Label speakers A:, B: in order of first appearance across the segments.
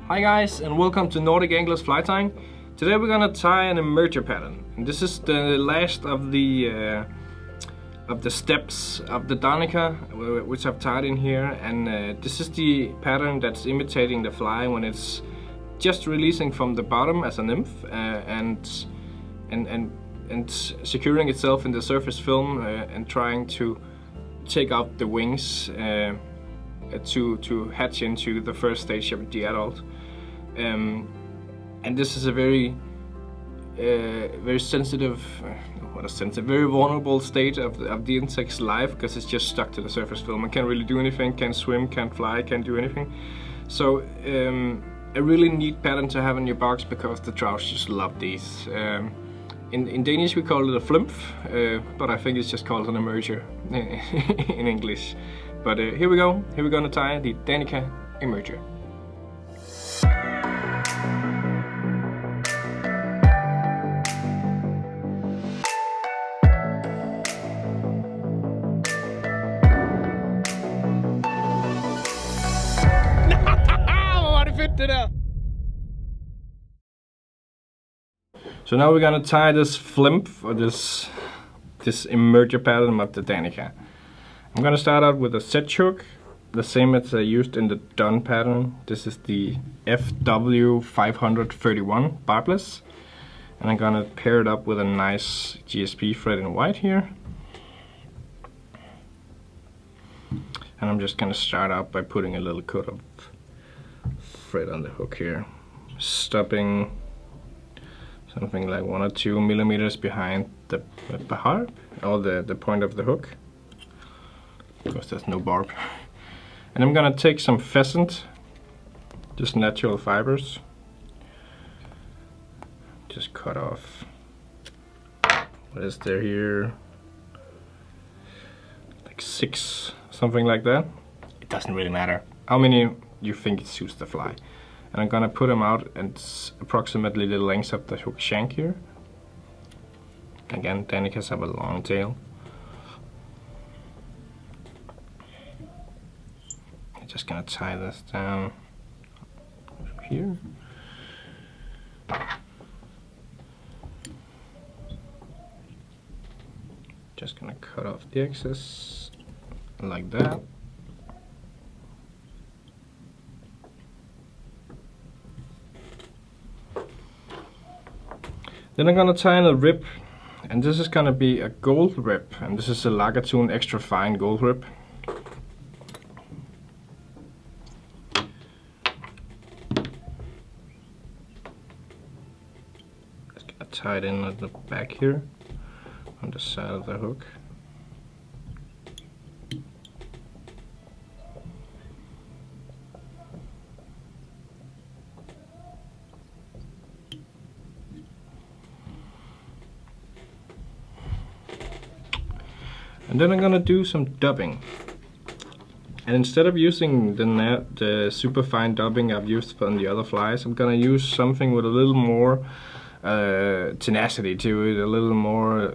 A: Hi guys, and welcome to Nordic Angler's Fly Tying. Today we're gonna tie an emerger pattern, and this is the last of the steps of the Danica, which I've tied in here. And this is the pattern that's imitating the fly when it's just releasing from the bottom as a nymph and securing itself in the surface film and trying to take out the wings to hatch into the first stage of the adult. And this is a very sensitive, very vulnerable state of the insect's life, because it's just stuck to the surface film and can't really do anything, can't swim, can't fly, can't do anything. So a really neat pattern to have in your box, because the trouts just love these. In Danish we call it a Flymph, but I think it's just called an emerger in English. But here we go. Here we're gonna tie the Danica emerger. So now we're gonna tie this Flymph, or this emerger pattern of the Danica. I'm gonna start out with a set hook, the same as I used in the Done pattern. This is the FW 531 barbless, and I'm gonna pair it up with a nice GSP thread in white here. And I'm just gonna start out by putting a little coat of thread on the hook here, stopping something like 1 or 2 millimeters behind the barb, or the point of the hook, because there's no barb. And I'm gonna take some pheasant, just natural fibers, just cut off, what is there here, like 6, something like that. It doesn't really matter how many you think it suits the fly. And I'm gonna put them out at approximately the length of the hook shank here. Again, Danicas have a long tail. I'm just gonna tie this down here. Just gonna cut off the excess like that. Then I'm gonna tie in a rib, and this is gonna be a gold rib, and this is a Lagertun extra fine gold rib. Just gonna tie it in at the back here, on the side of the hook. And then I'm gonna do some dubbing, and instead of using the super fine dubbing I've used on the other flies, I'm gonna use something with a little more tenacity to it, a little more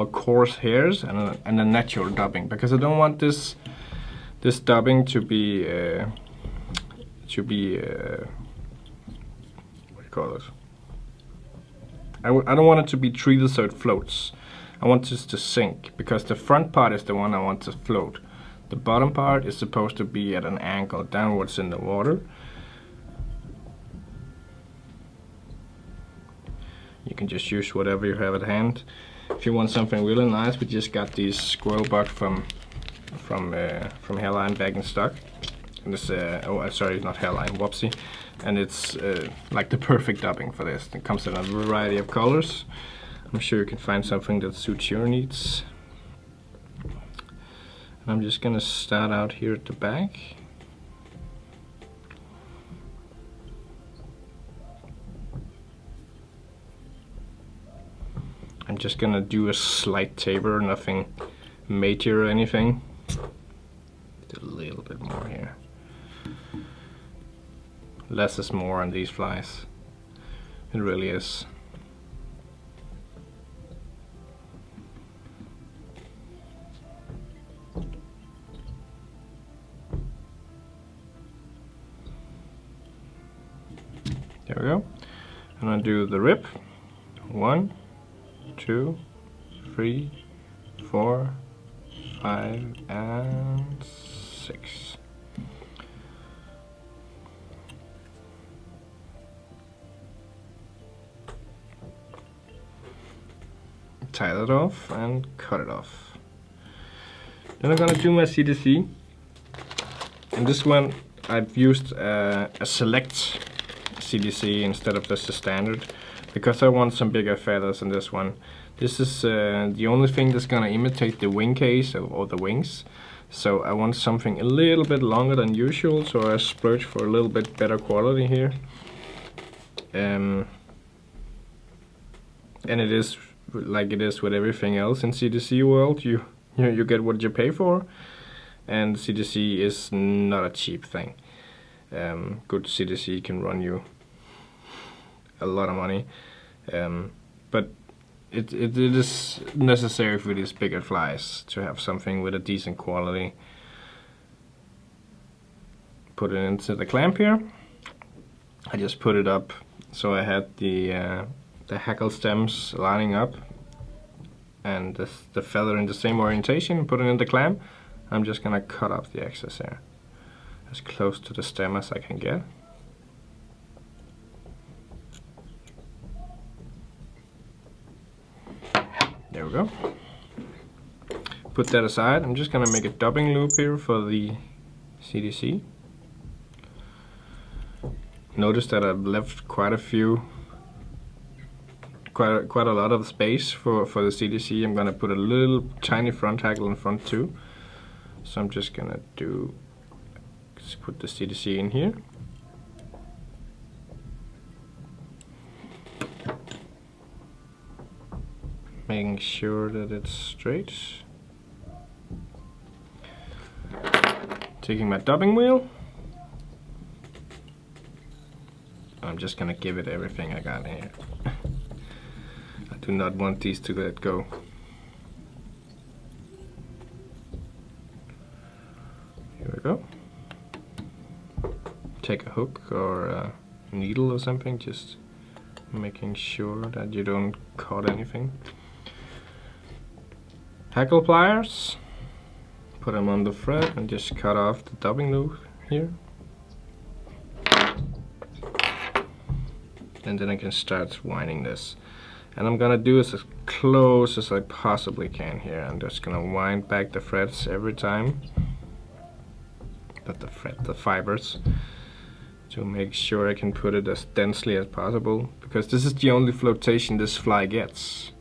A: coarse hairs, and a natural dubbing, because I don't want this dubbing to be what do you call it? I don't want it to be treated so it floats. I want this to sink, because the front part is the one I want to float. The bottom part is supposed to be at an angle downwards in the water. You can just use whatever you have at hand. If you want something really nice, we just got these squirrel butt from Hairline back in stock. And this, sorry, not Hairline, whoopsie. And it's like the perfect dubbing for this. It comes in a variety of colors. I'm sure you can find something that suits your needs. And I'm just gonna start out here at the back. I'm just gonna do a slight taper, nothing major or anything. Do a little bit more here. Less is more on these flies. It really is. There we go. I'm gonna do the rib. 1, 2, 3, 4, 5, and 6. Tie that off and cut it off. Then I'm gonna do my CDC. And this one I've used a select CDC instead of just a standard, because I want some bigger feathers in this one. This is the only thing that's gonna imitate the wing case or the wings. So I want something a little bit longer than usual, so I splurge for a little bit better quality here. And it is like it is with everything else in CDC world. You get what you pay for, and CDC is not a cheap thing. Good CDC can run you a lot of money, but it is necessary for these bigger flies to have something with a decent quality. Put it into the clamp here. I just put it up so I had the hackle stems lining up and the feather in the same orientation. Put it in the clamp. I'm just gonna cut off the excess here, as close to the stem as I can get. There we go. Put that aside. I'm just gonna make a dubbing loop here for the CDC. Notice that I've left quite a lot of space for the CDC. I'm gonna put a little tiny front hackle in front too. So I'm just gonna put the CDC in here. Making sure that it's straight. Taking my dubbing wheel. I'm just gonna give it everything I got here. I do not want these to let go. Here we go. Take a hook or a needle or something, just making sure that you don't cut anything. Hackle pliers, put them on the thread and just cut off the dubbing loop here. And then I can start winding this. And I'm gonna do this as close as I possibly can here. I'm just gonna wind back the threads every time. Not the thread, the fibers. To make sure I can put it as densely as possible. Because this is the only flotation this fly gets.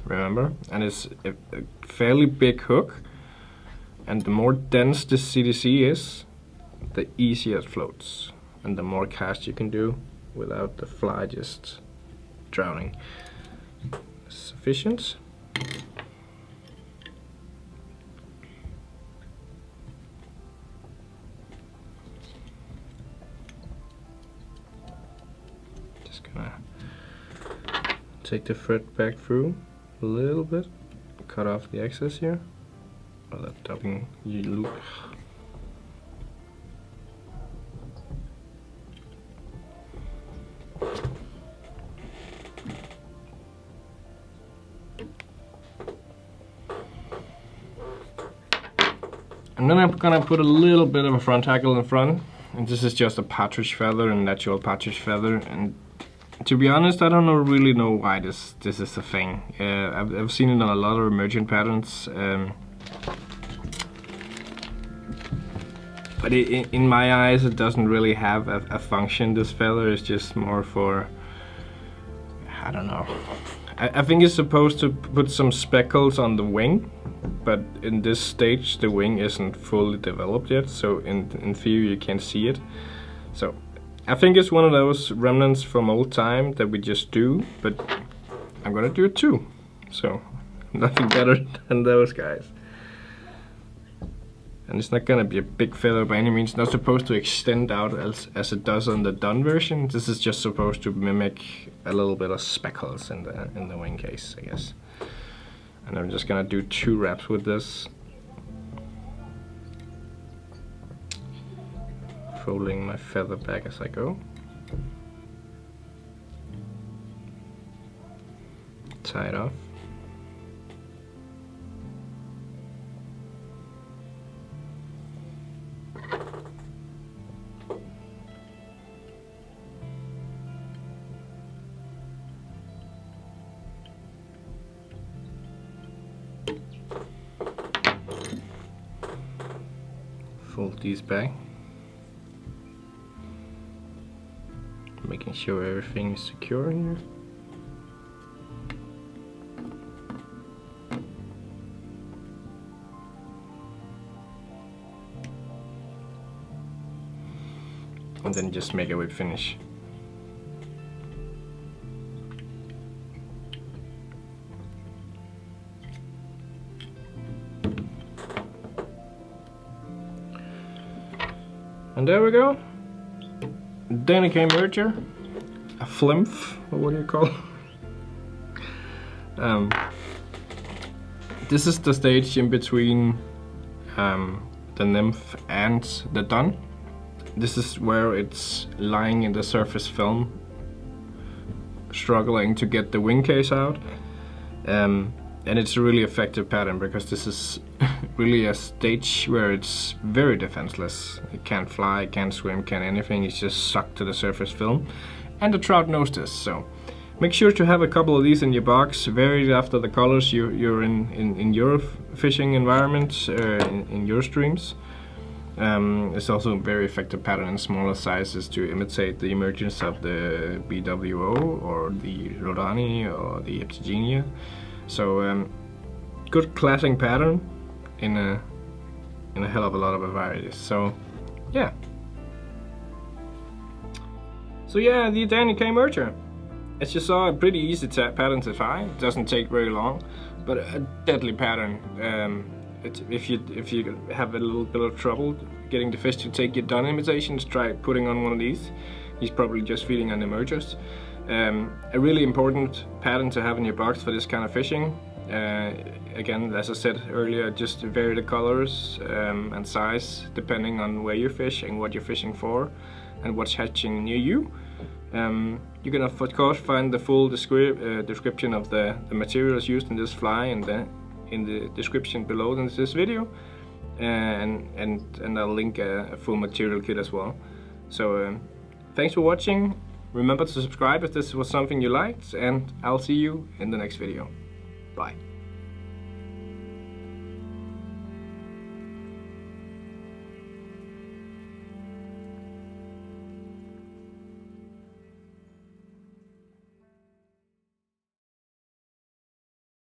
A: Remember? And it's a fairly big hook. And the more dense this CDC is, the easier it floats. And the more cast you can do without the fly just drowning. Sufficient. Just gonna take the thread back through a little bit, cut off the excess here, or that dubbing loop. And then I'm gonna put a little bit of a front hackle in front, and this is just a partridge feather, a natural partridge feather. And to be honest, I don't really know why this is a thing. I've seen it on a lot of emergent patterns, but in my eyes, it doesn't really have a function. This feather is just more for, I don't know. I think it's supposed to put some speckles on the wing, but in this stage the wing isn't fully developed yet, so in theory you can't see it. So I think it's one of those remnants from old time that we just do, but I'm gonna do it too. So nothing better than those guys. And it's not gonna be a big feather by any means. It's not supposed to extend out as it does on the done version. This is just supposed to mimic a little bit of speckles in the wing case, I guess. And I'm just gonna do 2 wraps with this. Folding my feather back as I go. side off. Fold these back, making sure everything is secure here. And then just make a whip finish. And there we go. Danic merger, a Flymph, or what do you call it? This is the stage in between the nymph and the dun. This is where it's lying in the surface film, struggling to get the wing case out. And it's a really effective pattern because this is really a stage where it's very defenseless. It can't fly, can't swim, can't anything. It's just sucked to the surface film. And the trout knows this, so make sure to have a couple of these in your box, varied after the colors you're in your fishing environment, in your streams. It's also a very effective pattern in smaller sizes to imitate the emergence of the BWO or the Rodani or the Epsigenia. So good clashing pattern in a hell of a lot of varieties. So yeah. So yeah, the Danic merger. As you saw, a pretty easy pattern to tie. It doesn't take very long, but a deadly pattern. If you have a little bit of trouble getting the fish to take your dun imitations, try putting on one of these. He's probably just feeding on the mergers. A really important pattern to have in your box for this kind of fishing. Again, as I said earlier, just vary the colors and size depending on where you fish and what you're fishing for and what's hatching near you. You can of course find the full description of the materials used in this fly in the description below this video, and I'll link a full material kit as well. So thanks for watching. Remember to subscribe if this was something you liked, and I'll see you in the next video. Bye.